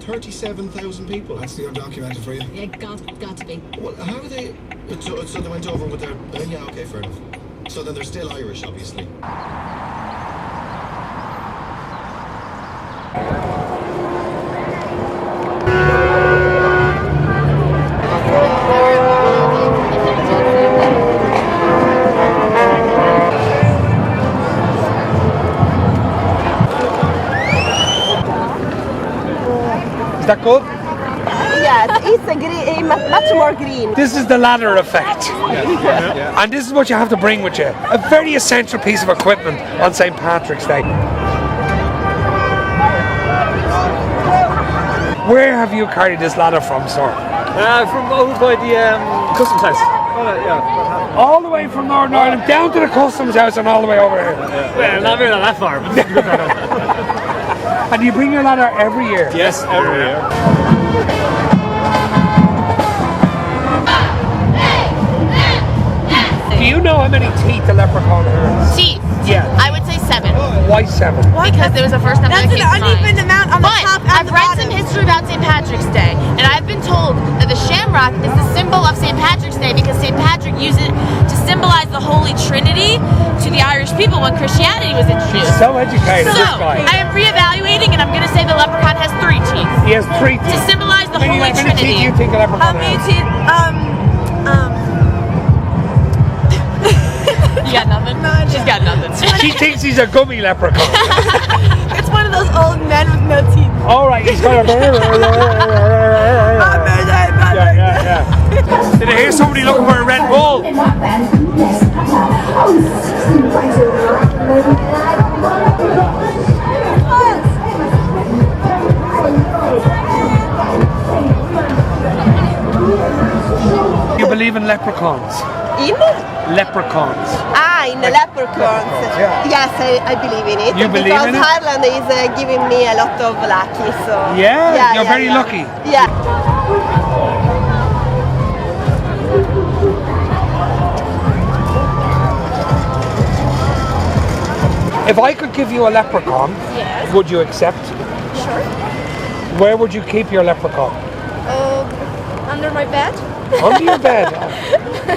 37,000 people. That's the undocumented for you. Yeah, got to be. Well, how are they? So they went over without. Yeah, okay, fair enough. So then they're still Irish, obviously. Is that good? Yes, it's a green, much more green. This is the ladder effect. And this is what you have to bring with you. A very essential piece of equipment on St. Patrick's Day. Where have you carried this ladder from, sir? From over by the customs house. Yeah. All the way from Northern Ireland down to the customs house and all the way over here. Well, not really that far, but And you bring your ladder every year? yes, every year. Do you know how many teeth a leprechaun has? Teeth. Yeah. I would say 7. Why 7? Because there was the first time That's that an came to mind. uneven amount on the But top and I've the read bottom. some history about St. Patrick's Day, and I've been told that the shamrock is the symbol of St. Patrick's Day because St. Patrick used it to symbolize the Holy Trinity to the Irish people when Christianity was introduced. So educated, So, this guy. I am reevaluating, and I'm going to say the leprechaun has 3 teeth He has 3 to teeth. symbolize the How Holy many teeth do Trinity. you think a leprechaun How many has? teeth? You got nothing? No, I She's got nothing. She thinks he's a gummy leprechaun. It's one of those old men with no teeth. All right, he's got a... Yeah. Did I hear somebody looking for a Red Bull? You believe in leprechauns? In? Leprechauns. In the leprechauns. Yeah. Yes, I believe in it. You believe because in it? Ireland is giving me a lot of lucky, so... Yeah? You're very lucky. Yeah. If I could give you a leprechaun, would you accept? Sure. Where would you keep your leprechaun? Under my bed? Under your bed?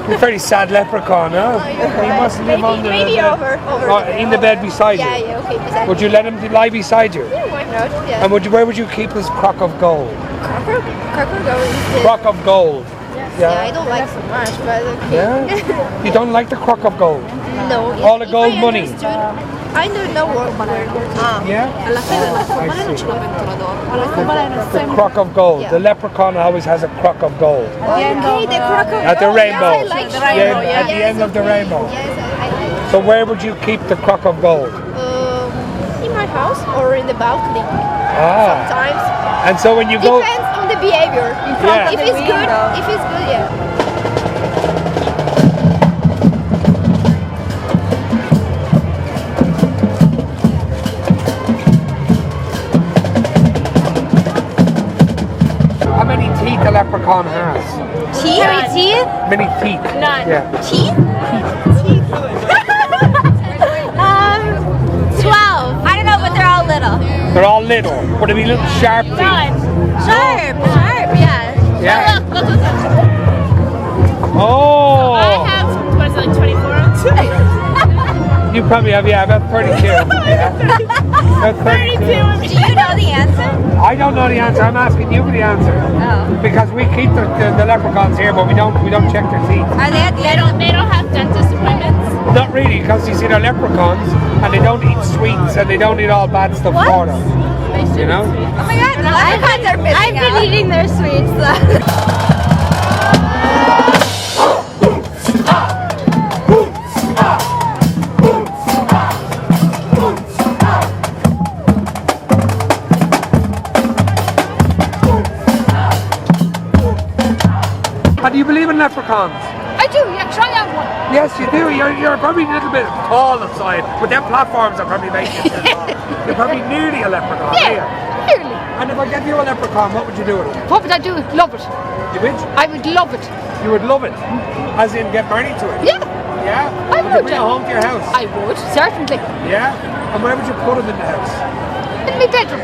You're a very sad leprechaun, huh? He must live under maybe the bed. over In the bed beside you? Yeah, okay, beside Would you let him lie beside you? Yeah, why not? Yeah. And where would you keep his crock of gold? Crock of gold. Yeah, I don't like so much, but okay. Yeah? You don't like the crock of gold? No. All the gold money? I don't know where. Yeah? I see. The crock of gold. The leprechaun always has a crock of gold. Okay, the crock of At the rainbow. I like the Yeah, at the end of the rainbow. Yes, I like So where would you keep the crock of gold? in my house or in the balcony. Ah. Sometimes. And so when you go... Depends on the behavior. Yeah. If it's good, yeah. How many teeth a leprechaun has? Teeth? How many teeth? Many teeth. None. Yeah. Teeth? 12. I don't know, but they're all little. They're all little. Would it be little sharp teeth? Sharp, yeah. Yeah. Look. Oh! I have, what is it, like 24 ounces? You probably have, about 32. Yeah. About 32. Do you know the answer? I don't know the answer. I'm asking you the answer. Oh. Because we keep the leprechauns here, but we don't check their teeth. Are they at the end? They don't have dentist appointments. Not really, because you see they're leprechauns and they don't eat sweets and they don't eat all bad stuff for them. You know? Oh my god, the leprechauns are missing I've been eating their sweets though. And do you believe in leprechauns? I do, yeah, try out one. Yes, you do. You're probably a little bit tall inside, but them platforms are probably making you tall. You're probably nearly a leprechaun, Yeah, nearly. And if I gave you a leprechaun, what would you do with it? What would I do? Love it. You would? I would love it. You would love it. As in get married to it? Yeah, Yeah? I Would you would. bring it home to your house? I would, certainly. Yeah? And where would you put it in the house? In my bedroom.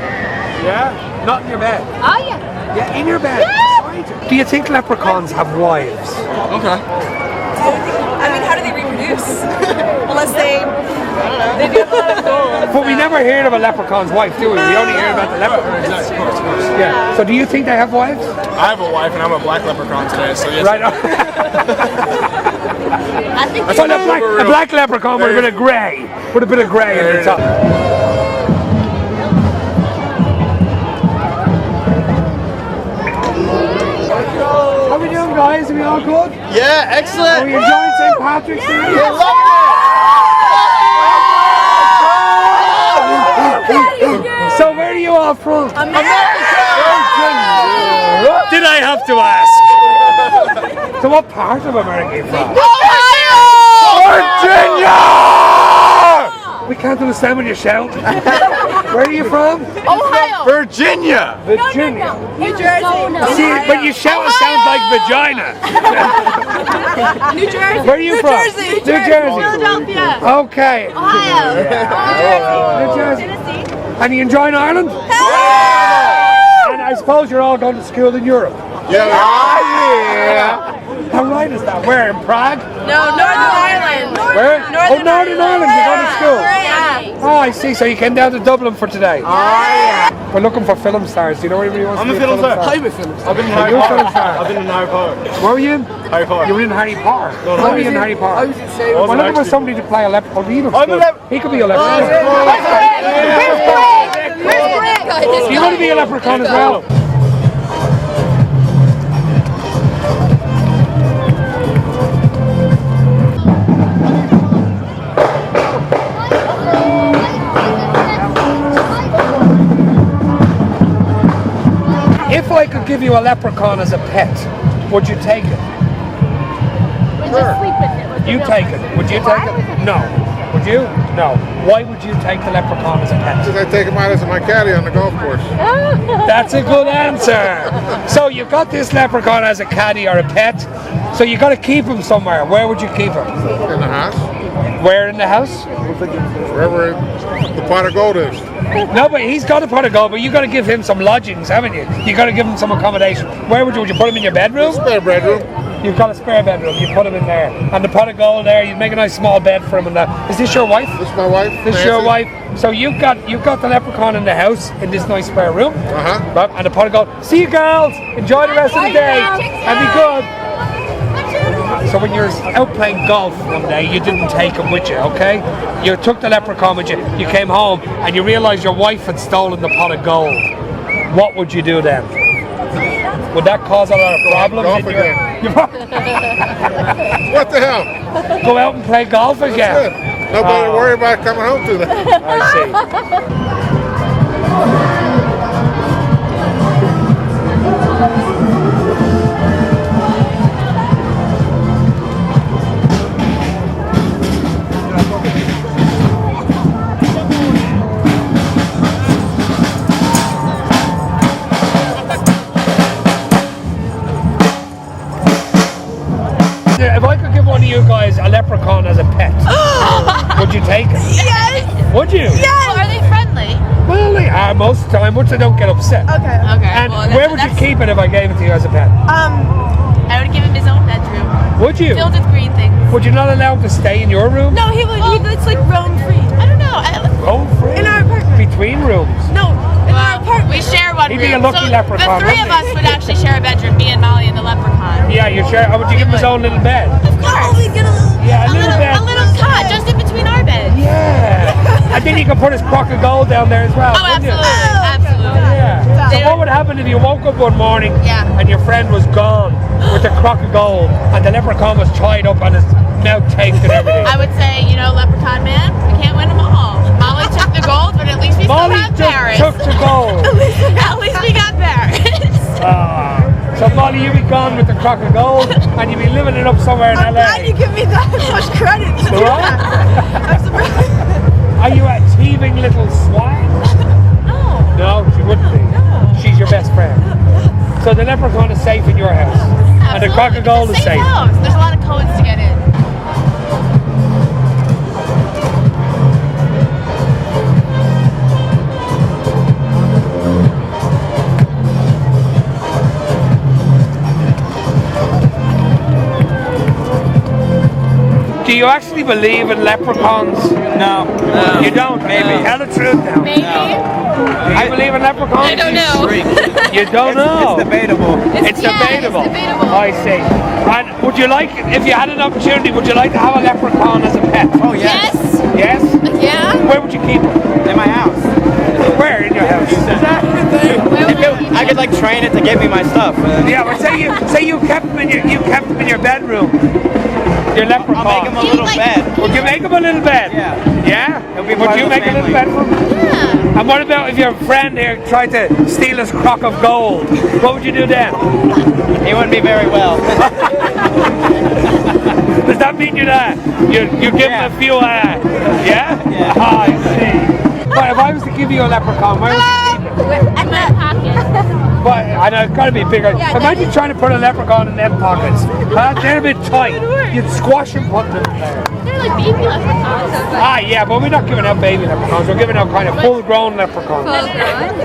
Yeah? Not in your bed. Oh yeah. Yeah, in your bed. Do you think leprechauns have wives? Okay. I mean, how do they reproduce? Unless they do have a lot of gold. But we never heard of a leprechaun's wife, do we? We only hear about the leprechaun. Exactly, of course. Yeah. So do you think they have wives? I have a wife and I'm a black leprechaun today, so yes. Right on. I think I thought a black leprechaun would have been a grey. Would have been a grey at the top. How we doing, guys? Are we all good? Yeah, excellent. Are we enjoying St. Patrick's Day? So where are you all from? America! Did I have to ask? So what part of America are you from? Ohio! Virginia! We can't understand when you shout. Where are you from? Ohio! Virginia! Virginia. New Jersey. See, when you shout, it sounds like vagina. New Jersey. Where are you from? Jersey. New Jersey. Philadelphia! Okay. Ohio! New Jersey. And you enjoying Ireland? And I suppose you're all going to school in Europe. Yeah. How right is that? Where, in Prague? No, Northern Ireland. Where? Northern Northern Ireland. You're going to school. Yeah. Oh, I see. So you came down to Dublin for today. Oh, yeah. We're looking for film stars. Do you know anybody who wants I'm to a be film star. star? I'm a film star. I've been in You're a film star. I've been in Harry Potter. Where were you in? Harry Potter. You were in Harry Potter. No, Where were you in Harry Potter? We're looking for somebody to play a leprechaun. He looks good. He could be a leprechaun. You want to be a leprechaun as well? If I could give you a leprechaun as a pet, would you take it? You take it. Would you take it? No. Would you? No. Why would you take the leprechaun as a pet? Because I take him out as my caddy on the golf course. That's a good answer. So you got this leprechaun as a caddy or a pet. So you got to keep him somewhere. Where would you keep him? In the house. Where in the house? Wherever the pot of gold is. No, but he's got a pot of gold, but you got to give him some lodgings, haven't you? You got to give him some accommodation. Where would you put him in your bedroom? Spare bedroom. You've got a spare bedroom. You put him in there, and the pot of gold there. You make a nice small bed for him. And that. Is this your wife? This is my wife. This is your wife. So you've got the leprechaun in the house in this nice spare room. Uh-huh. And the pot of gold. See you girls. Enjoy the rest of the day and be good. So when you're out playing golf one day, you didn't take him with you, okay? You took the leprechaun with you. You came home and you realised your wife had stolen the pot of gold. What would you do then? Would that cause a lot of problems? Golf again. What the hell? Go out and play golf again. That's it. Nobody to worry about coming home to that. I see. If I could give one of you guys a leprechaun as a pet, would you take it? Yes. Would you? Well, are they friendly? Well, they are most of the time, once they don't get upset. Okay. Okay. And well, where would you keep it if I gave it to you as a pet? I would give him his own bedroom, Would you? filled with green things. Would you not allow him to stay in your room? No, he would. It's like roam free. I don't know. Roam free? In our apartment. Between rooms? No, in our apartment. We share one He'd room. be a lucky so leprechaun, the three of wouldn't us would actually share a bedroom, me and Molly and the leprechaun. Yeah, you share. Would you give him his own little bed? Of course. we get a little. Yeah, a little bed. A little cot just in between our beds. Yeah. And then you can put his crock of gold down there as well. Oh, couldn't you? absolutely. Absolutely. Yeah. So They what would happen if you woke up one morning Yeah. and your friend was gone with the crock of gold and the leprechaun was tied up and his mouth taped and everything? I would say, leprechaun man, we can't win them all. Molly took the gold, but at least we Molly still have just Paris. took the gold. At least we got Paris. So Molly, you be gone with the crock of gold and you be living it up somewhere in I'm glad you LA. give me that much credit. What? I'm surprised. Are you a thieving little swine? No. No, she wouldn't be. She's your best friend. So the leprechaun is safe in your house. And the crock of gold is Safe safe. house. There's a lot of codes to get in. Do you actually believe in leprechauns? No. You don't? Maybe. Tell the truth now. Maybe. Do you believe in leprechauns? I don't know. You don't know? It's debatable. It's debatable. It's debatable. I see. And would you like, if you had an opportunity, would you like to have a leprechaun as a pet? Oh, yes. Yes. Yes? Yeah. Where would you keep it? In my house. Where in your house? I could like train it to give me my stuff. Yeah, but say you kept him in your bedroom. Your leprechaun. I'll make him a little bed. Would you make him a little bed? Yeah. Yeah? He'll be Would part you of the make a little family. bed for him? Yeah. And what about if your friend here tried to steal his crock of gold? What would you do then? He wouldn't be very well. Does that mean you give him a few yeah? Yeah. Ah, I see. But if I was to give you a leprechaun, where would you keep it? In my pocket. But I know it's got to be bigger. Imagine trying to put a leprechaun in them pockets. They're a bit tight. You'd squash and put them in there. They're like baby leprechauns. Ah, yeah, but we're not giving out baby leprechauns. We're giving out kind of full-grown leprechauns.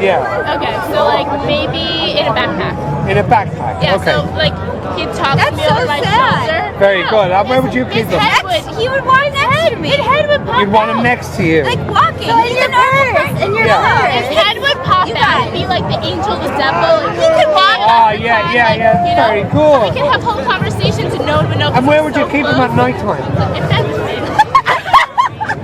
Yeah, Okay, so like maybe in a backpack. in a backpack. Yeah, Okay. so like he'd talk to me so over my sad. shoulder. Very good. Where would you keep His them? head would, He would want next to me. his head would pop You'd want them out. next to you. Like walking. He's a nurse. In your Yeah. His purse. head would pop You out guys. and be like the angel, the devil. He could walk. Oh, yeah, very good. We could have whole conversations and no one would know. And where would you keep them at night time? If that's it.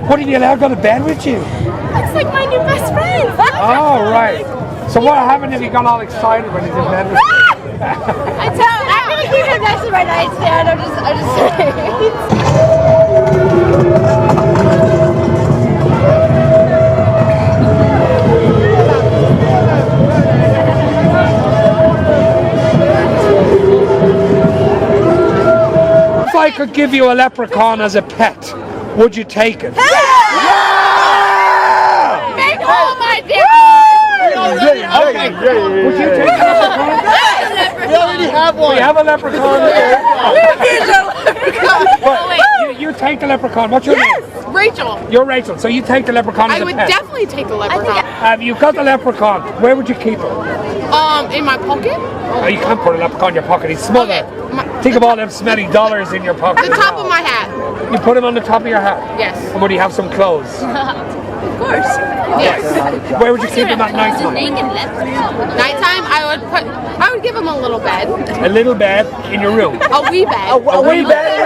What, have you allowed to go to bed with you? It's like my new best friend. Oh, right. So what happened if he got all excited when he's in bed with you? I'm gonna keep him next to my nightstand. I'm just saying. If I could give you a leprechaun as a pet, would you take it? Make all my day. Okay. Would you take a leprechaun? We already have one. We have a leprechaun here. Oh, wait. You take the leprechaun. What's your name? Rachel, You're Rachel. So you take the leprechaun as I a would pet. definitely take the leprechaun. You've got the leprechaun. Where would you keep it? In my pocket, Oh, you can't put a leprechaun in your pocket. He's small. Okay, Think of all them smelly dollars in your pocket. the top of my hat. You put him on the top of your hat. Yes. And would he have some clothes? Of course. Yes. Where would you keep him at night time? Nighttime, I would give him a little bed, A little bed in your room. a wee bed. A wee bed.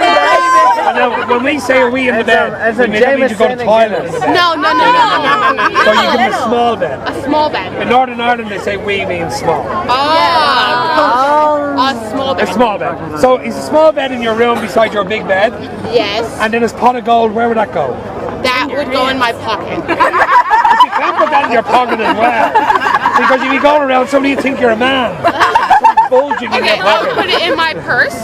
And now, when we say a wee in the bed, we mean that means you go to the toilet in the bed. No. So you give him a small bed. A small bed. In Northern Ireland, they say wee means small. Oh. A small A bed. small bed. So is a small bed in your room beside your big bed, Yes. and then his pot of gold, where would that go? That would go in my pocket. But you can't put that in your pocket as well. Because if you go around, somebody would think you're a man. Something's bulging in your Okay, I'll pocket. put it in my purse.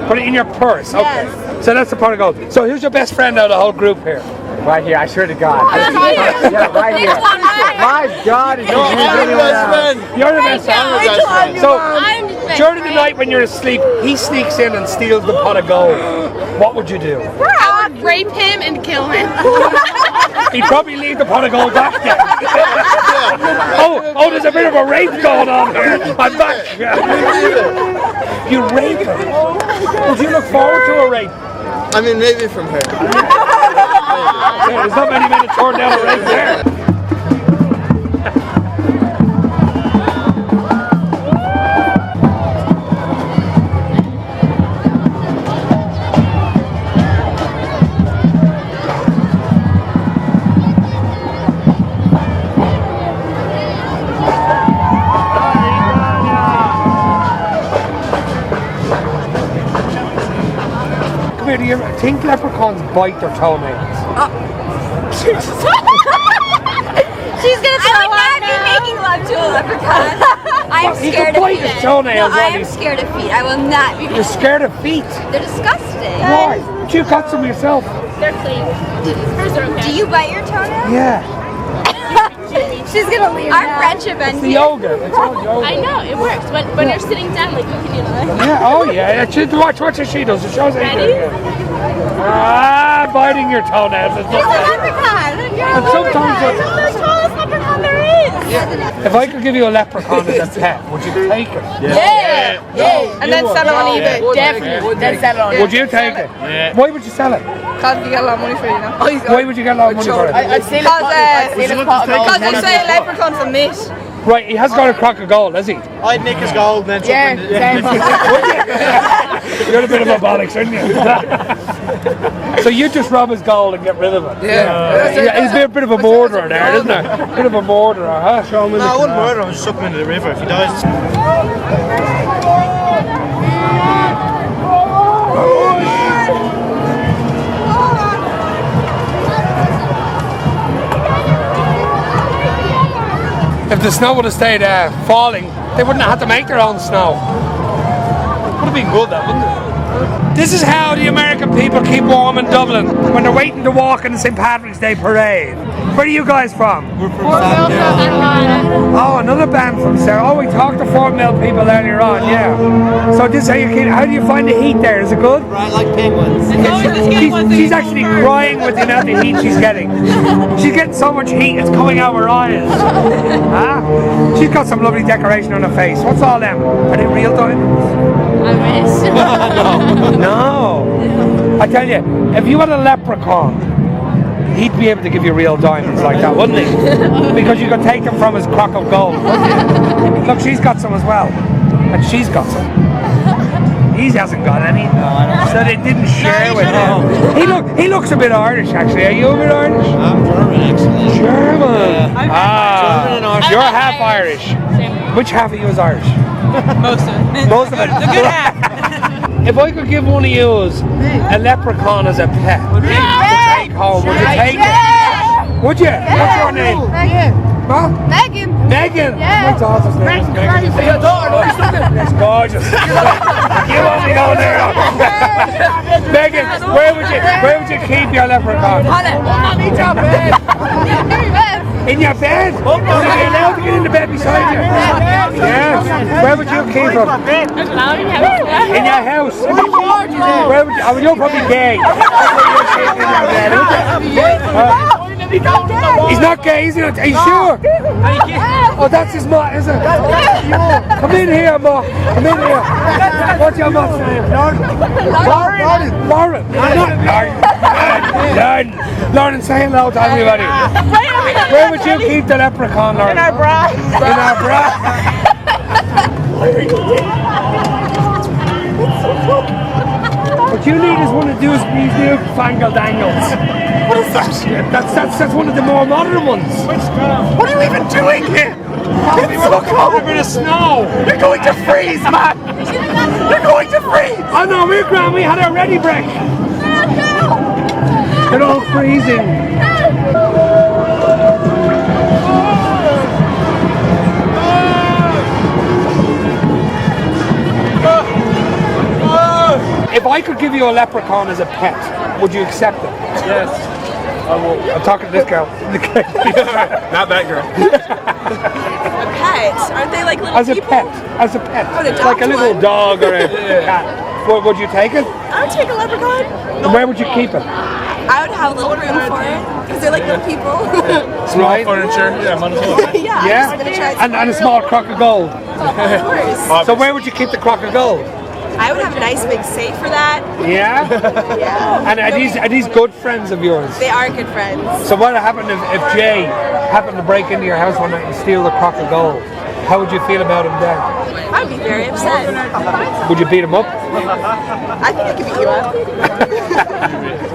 Put it in your purse. Okay. So that's the pot of gold. So who's your best friend out of the whole group here? Right here, I swear to God. Right here. Yeah, right here. My God, it's I'm the best friend. You're the best friend. I'm the best friend. So during the night when you're asleep, he sneaks in and steals the pot of gold. What would you do? I would rape him and kill him. He'd probably leave the pot of gold back there. Oh, there's a bit of a rape going on here. I'm back. You rape him. Would you look forward to a rape? I mean, maybe from her. Yeah, there's not many men that turn down a rape there. Come here, do you think leprechauns bite their toenails? She's gonna throw I would not be making love to a leprechaun. I am He scared can of bite feet. his toenails No, I while am he's- scared of feet. I will not be. You're scared of feet. They're disgusting. Why? You got some yourself. They're clean. Hers are okay. Do you bite your toenail? Yeah. She's gonna leave. Our friendship It's ends the here. yoga. It's all yoga. I know, it works. When you're sitting down, like you can, Yeah, oh yeah. Watch what she does. It shows how you do Ready? it. Ah, biting your toenails is She's not a bad. leprechaun. You're a And sometimes leprechaun. the tallest leprechaun there is. If I could give you a leprechaun as a pet, would you take it? Yeah. And then sell it on eBay. Definitely. Then sell it on eBay. Would you take it? Yeah. Why would you sell it? Because you get a lot of money for it, you know. Why would you get a lot of money for it? I'd steal because they say leprechauns are meat. Right, he has got a crock of gold, has he? I'd nick his gold and then You're a bit of a bollocks, aren't you? So you just rob his gold and get rid of it? Yeah. He's a bit of a murderer there, isn't he? Bit of a murderer, huh? Show him in No, I the wouldn't canal. murder him, just chuck him into the river if he dies. If the snow would have stayed falling, they wouldn't have had to make their own snow. Would have been good, that wouldn't it? This is how the American people keep warm in Dublin when they're waiting to walk in the St. Patrick's Day parade. Where are you guys from? We're from South Carolina. Oh, another band from Sarah. Oh, we talked to Fort Mill people earlier on, yeah. So this is how you keep. How do you find the heat there? Is it good? Right, like penguins. She's actually crying with the amount of heat she's getting. She's getting so much heat, it's coming out her eyes. Huh? She's got some lovely decoration on her face. What's all them? Are they real diamonds? I wish. No. I tell you, if you had a leprechaun, he'd be able to give you real diamonds like that, wouldn't he? Because you could take them from his crock of gold, wouldn't you? Look, she's got some as well. And she's got some. He hasn't got any. So they didn't share with him. He looks a bit Irish, actually. Are you a bit Irish? I'm German, actually. German. German and Irish. You're half Irish. Which half of you is Irish? Most of it. Most of it. The good half. If I could give one of yous a leprechaun as a pet to take home, would you take it? Would you? What's your name? Huh? Megan. Megan. My daughter's name is Megan. Your daughter? That's gorgeous. You want me going there? Megan, where would you keep your leprechaun? In your bed? Are you allowed to get in the bed beside you? Yes. Where would you keep him? In your house? Where would you? Oh, you're probably gay. He's not gay, is he? Are you sure? Oh, that's his mom, is it? Come in here, Ma. Come in here. What's your mom's name? Lauren. Lauren, say hello to everybody. Where would you keep the leprechaun, Lauren? In our bra. In our bra. What you need is one of these new fangled angles. What is that? That's one of the more modern ones. What are you even doing here? It's so cold. A bit of snow. You're going to freeze, man. You're going to freeze. Oh no, we're grand. We had our ready break. They're all freezing. If I could give you a leprechaun as a pet, would you accept it? Yes. I will. I'm talking to this girl. Not that girl. Pets? Aren't they like little As a people? pet. As a pet. Oh, the Like a dog's little one? dog or a cat. Well, would you take it? I would take a leprechaun. And where would you keep it? I would have a little room for it because they're like little people. Small Right. furniture. Yeah, might as well. Yeah. Yeah? I'm just gonna try it. And a small crock of gold. Of course. So where would you keep the crock of gold? I would have a nice big safe for that. Yeah? Yeah. And are these good friends of yours? They are good friends. So what would happen if Jay happened to break into your house one night and steal the crock of gold? How would you feel about him then? I'd be very upset. Would you beat him up? I think I could beat you up.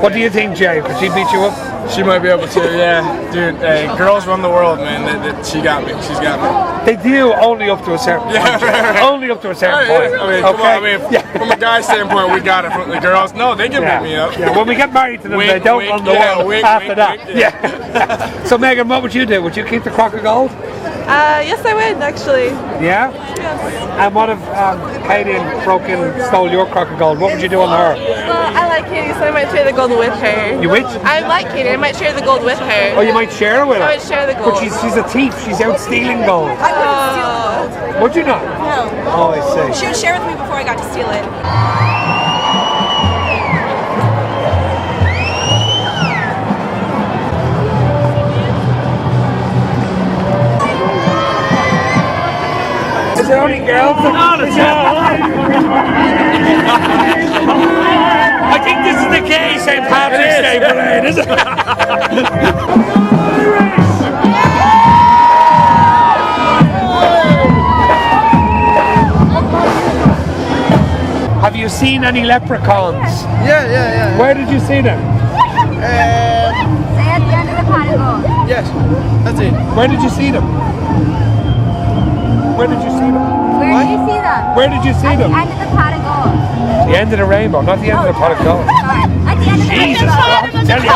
What do you think, Jay? Could she beat you up? She might be able to, yeah. Dude, hey, girls run the world, man. She got me. She's got me. They do only up to a certain point. Only up to a certain point. I mean, come on. I mean, from a guy's standpoint, we got it. From the girls, no, they can beat me up. Yeah, when we get married to them, Wink, they don't wink, run the yeah, world wink, after wink, that. wink, Yeah. So Megan, what would you do? Would you keep the crock of gold? Yes, I would actually. Yeah? And what if Katie broke in and stole your crock of gold? What would you do on her? Well, I like Katie, so I might share the gold with her. You which? I like Katie. I might share the gold with her. Oh, you might share it with her? I would share the gold. But she's a thief. She's out stealing gold. I wouldn't steal the gold. Would you not? No. Oh, I see. She would share with me before I got to steal it. morning, girls. I think this is the gay St. Patrick's Day parade, isn't it? Have you seen any leprechauns? Yeah. Where did you see them? At the end of the prodigal. Yes, that's it. Where did you see them? Where did you see them? Where did you see them? Where did you see At them? the end of the prodigal. The end of the rainbow, not the end of the pot of gold. Sorry. At the end of the Jesus, prodigal. tell you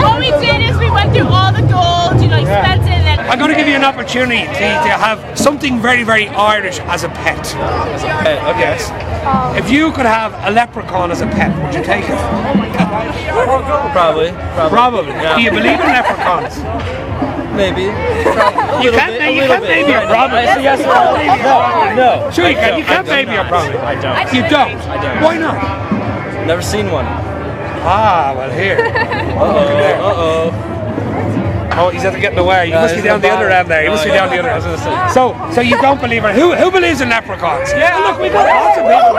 What we did is we went through all the gold, you know, expensive. And I'm going to give you an opportunity to have something very, very Irish as a pet. Yes. If you could have a leprechaun as a pet, would you take it? Probably. Yeah. Do you believe in leprechauns? Maybe. You can't maybe a problem. No. Sure you can. You can't maybe a problem. I don't. You don't? Why not? Never seen one. Ah, well here. Uh-oh. Oh, he's after getting away. You must be down the other end there. You must be down the other end. So you don't believe in who believes in leprechauns? Yeah, look, we got lots of people.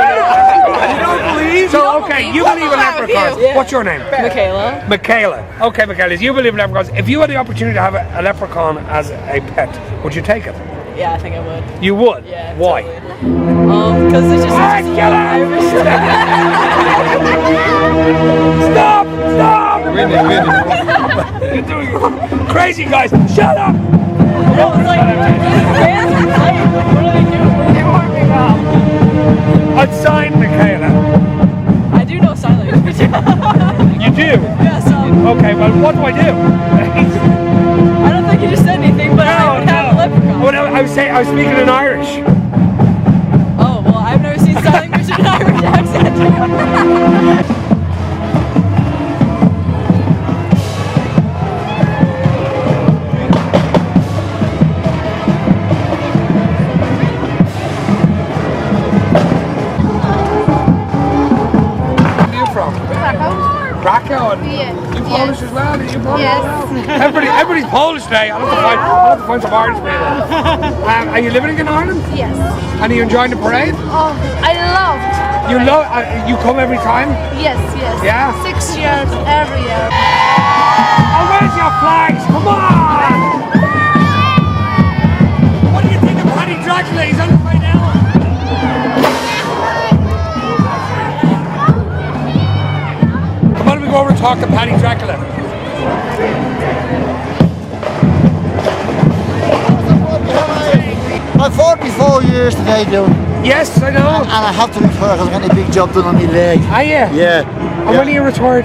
You don't believe? So okay, you believe in leprechauns. What's your name? Michaela. Michaela. Okay, Michaela, you believe in leprechauns. If you had the opportunity to have a leprechaun as a pet, would you take it? Yeah, I think I would. You would? Yeah. Why? Because it's just Irish. Stop! You're doing it. Crazy guys, shut up! What are they doing? They want me now. I'd sign Michaela. I do know sign language. You do? Yeah, some. Okay, well, what do I do? I don't think you just said anything, but I would have a leprechaun. Well, I was speaking in Irish. Oh, well, I've never seen sign language in an Irish accent. Krakow and you Polish as well? Are you Polish as well? Everybody's Polish today. I'll have to find some Irish people. Are you living in Ireland? Yes. And are you enjoying the parade? Oh, I loved. You love? You come every time? Yes. Yeah? 6 years, every year. Oh, where's your flags? Come on! What do you think of Paddy Dracula? He's on his way now. Come on, we go over and talk to Paddy Dracula. I'm 44 years today, dude. Yes, I know. And I have to retire because I'm getting a big job done on my leg. Are you? Yeah. And when are you retired?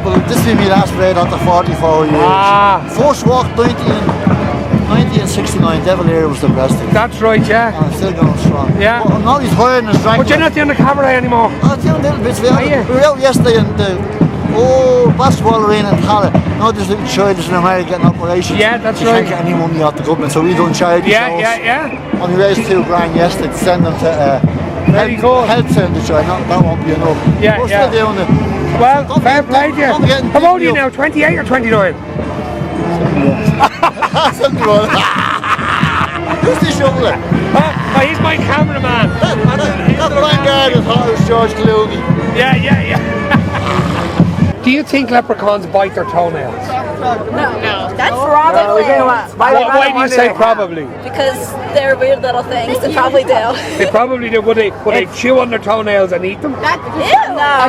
Well, this will be my last parade after 44 years. Ah. First walk 1969, Devil Eire was the best thing. That's right, yeah. And I'm still going strong. Yeah. But I'm not retiring as Dracula. But you're not doing the cabaret anymore. I'm doing little bits. We you? were out yesterday in the basketball arena in Halle. No, there's little children in America getting operations. Yeah, that's they right. Can't get any money off the government, so we done charity shows. Yeah. And we raised $2 grand yesterday to send them to Very good. health centre. That won't be enough. Yeah, We're yeah. still doing it. Well, Don't fair get- play to you. don't get How old are you big now? 28 or 29? Something wrong. Who's the shoveler? Oh, he's my cameraman. That vanguard is hot as George Clooney. Yeah. Do you think leprechauns bite their toenails? That's probably. Why do you say probably? Because they're weird little things. They probably do. They probably do. Would they chew on their toenails and eat them? No,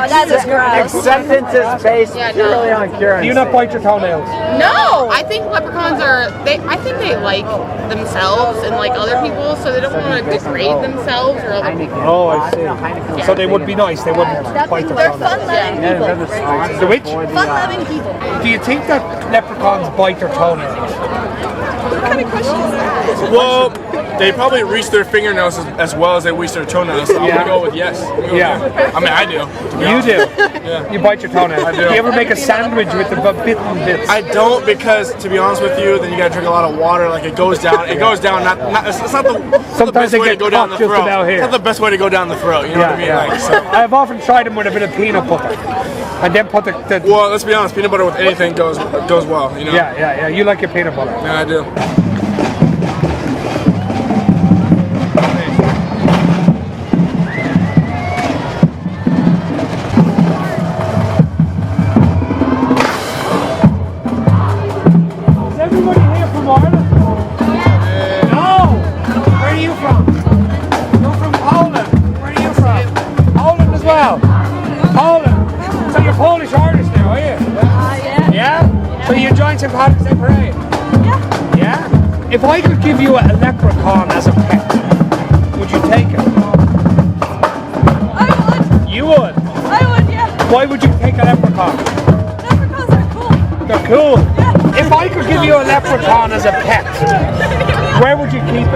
that's just gross. Acceptance is based purely on currency. Do you not bite your toenails? No, I think leprechauns I think they like themselves and like other people, so they don't want to degrade themselves or other people. Oh, I see. So they would be nice. They wouldn't bite their They're toenails. fun-loving people. The which? Fun-loving people. Do you think that leprechauns bite their toenails? What kind of question is that? Well, they probably reach their fingernails as well as they reach their toenails, so I'm Yeah. gonna go with yes. Yeah. I mean, I do. to be You honest. do. Yeah. You bite your toenails. I do. Do you ever make a sandwich with the bitten bits? I don't, because to be honest with you, then you gotta drink a lot of water. Like it goes down. It goes down. Not it's not the Sometimes best they way to get go down caught the just throat. about here. It's not the best way to go down the throat. You know what I mean? Like, so. I've often tried them with a bit of peanut butter, and then put the Well, let's be honest. Peanut butter with anything goes well. You know. Yeah. You like your peanut butter. Yeah, I do. St. Patrick's Day parade? Yeah. Yeah? If I could give you a leprechaun as a pet, would you take it? I would. You would? I would, yeah. Why would you take a leprechaun? Leprechauns are cool. They're cool. Yeah. If I could give you a leprechaun as a pet, where would you keep it? A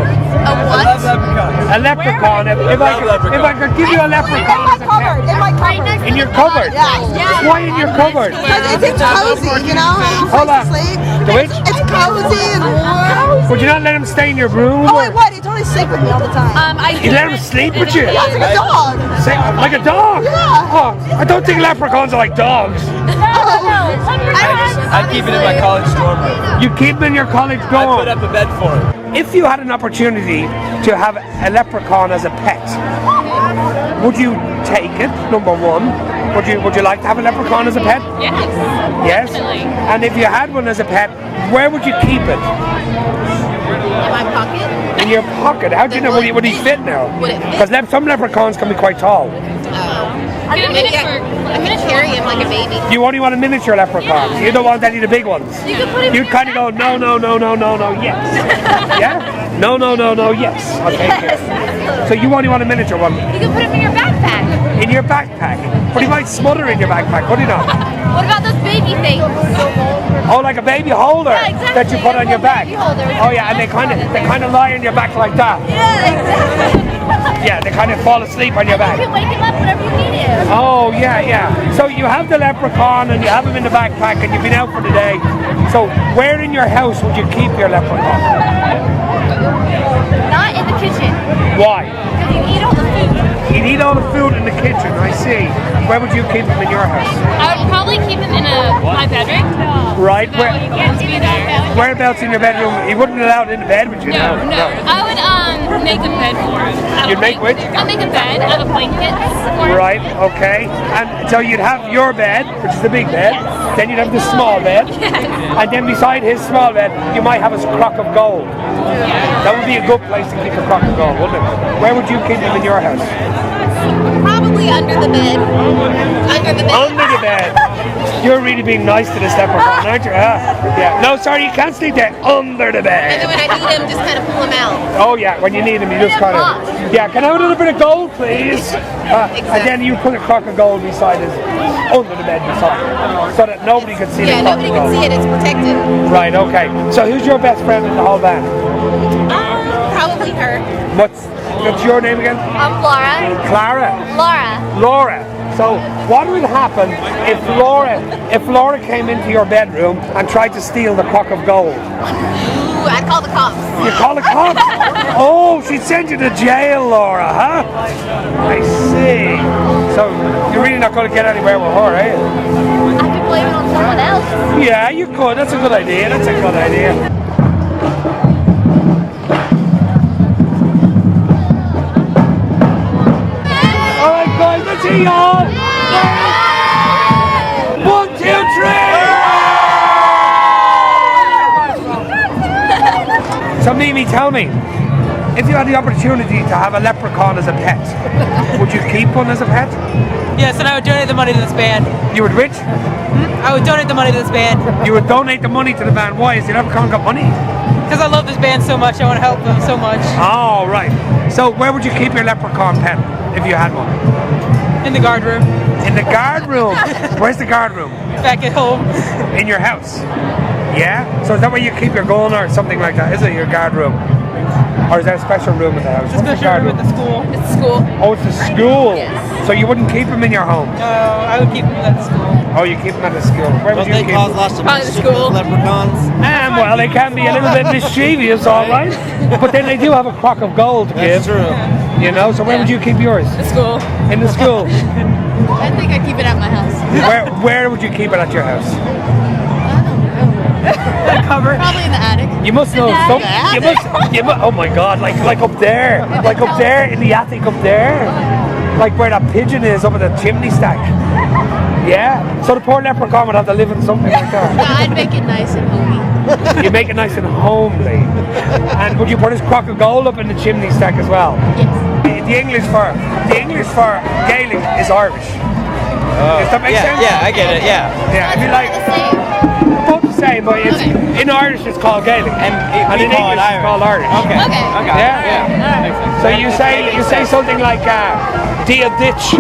what? A leprechaun. If I could give you a leprechaun as a pet. In my cupboard. In your cupboard? Yeah. Why in your cupboard? Because it's cozy, you know? Hold on. Sleep. The which? It's cozy and warm. Would you not let him stay in your room? Oh, I would. He'd totally sleep with me all the time. You let him sleep with you? Yeah, it's like a dog. Like a dog? Yeah. Oh, I don't think leprechauns are like dogs. I keep it in my college dorm room. You keep him in your college dorm? I put up a bed for him. If you had an opportunity to have a leprechaun as a pet, would you take it? Number one, would you like to have a leprechaun as a pet? Yes. Yes. Definitely. And if you had one as a pet, where would you keep it? In my pocket? In your pocket. How do you know? Would he fit now? Would it fit? Because some leprechauns can be quite tall. I'm gonna carry him like a baby. You only want a miniature leprechaun. You don't want any of the big ones. You can put him. You'd kind of go, no, yes. Yeah? No, yes. Okay. So you only want a miniature one. You can put him in your backpack. In your backpack. But he might smother in your backpack, would he not? What about those baby things? Oh, like a baby holder Yeah, exactly. that you put on your back. Baby holder. Oh yeah, and they kind of lie on your back like that. Yeah, exactly. Yeah, they kind of fall asleep on your You back. can wake him up whenever you need him. Oh yeah. So you have the leprechaun and you have him in the backpack and you've been out for the day. So where in your house would you keep your leprechaun? Not in the kitchen. Why? Because you eat all the food. He'd eat all the food in the kitchen, I see. Where would you keep him in your house? I would probably keep him in my bedroom. Right, So he can't be there. whereabouts in your bedroom? He wouldn't allow it in the bed, would you? No. I would make a bed for him. You'd make which? I'd make a bed out of blankets for him. Right, okay. And so you'd have your bed, which is the big bed, then you'd have the small bed, and then beside his small bed, you might have a crock of gold. That would be a good place to keep a crock of gold, wouldn't it? Where would you keep him in your house? Probably under the bed. Under the bed. Under the bed. You're really being nice to this leprechaun, aren't you? Yeah. No, sorry, you can't sleep there. Under the And then bed. when I need him, just kind of pull him out. Oh yeah, when you need him, you just kind of. Yeah, can I have a little bit of gold, please? And then you put a crock of gold beside his, under the bed beside him, so that nobody can see Yeah, the crock nobody of can gold. see it. It's protected. Right, okay. So who's your best friend in the whole band? Probably her. What's your name again? I'm Laura. Clara? Laura. So what would happen if Laura came into your bedroom and tried to steal the crock of gold? Ooh, I'd call the cops. You call the cops? Oh, she'd send you to jail, Laura, huh? I see. So you're really not going to get anywhere with her, are you? I could blame it on someone else. Yeah, you could. That's a good idea. All right, guys, let's see y'all. 1, 2, 3. So Mimi, tell me, if you had the opportunity to have a leprechaun as a pet, would you keep one as a pet? Yes, and I would donate the money to this band. You would which? I would donate the money to this band. You would donate the money to the band. Why? Is the leprechaun got money? Because I love this band so much, I want to help them so much. Oh, right. So where would you keep your leprechaun pet if you had one? In the guard room. In the guard room? Where's the guard room? Back at home. In your house? Yeah? So is that where you keep your gun or something like that? Is it your guard room? Or is there a special room in the house? It's a special room at the school. It's school. Oh, it's a school? Yes. So you wouldn't keep him in your home? No, I would keep them at the school. Oh, you keep him at the school. Where would you keep cause him? lots of Probably the mischief school. with leprechauns? Well, they can be a little bit mischievous, all right. But then they do have a crock of gold to give. That's true. You know, so where would you keep yours? The school. In the school. I think I'd keep it at my house. Where would you keep it at your house? Cover. Probably in the attic. You must know something. You must. Oh my God! Like up there, in the attic up there, like where that pigeon is up at the chimney stack. Yeah. So the poor leprechaun would have to live in something like that. Yeah, I'd make it nice and homey. You make it nice and homely. And would you put his crock of gold up in the chimney stack as well? Yes. The English for Gaelic is Irish. Does that make sense? Yeah, I get it, yeah. Yeah. If you like. The same. Both the same, but it's, in Irish it's called Gaelic, and in English it's called Irish. Okay. Okay. Yeah. So you say something like "Dia ditch."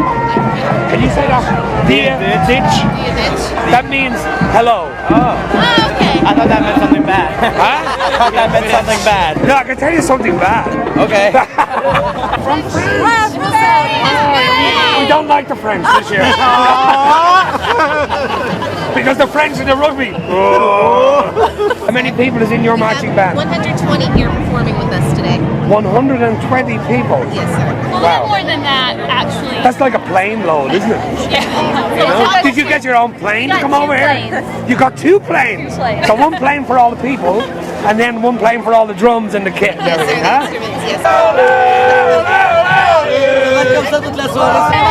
Can you say that? Dia ditch. That means hello. Oh, okay. I thought that meant something bad. Huh? I thought that meant something bad. No, I can tell you something bad. Okay. We don't like the French this year. Because the French in the rugby. How many people is in your marching band? 120 here performing with us today. 120 people. Yes, sir. Well, Wow. more than that, actually. That's like a plane load, isn't it? Yeah. You know? Did you get your own plane to come over here? You got 2 planes. So 1 plane for all the people, and then 1 plane for all the drums and the kit and everything, huh? Instruments, yes. Welcome to the class.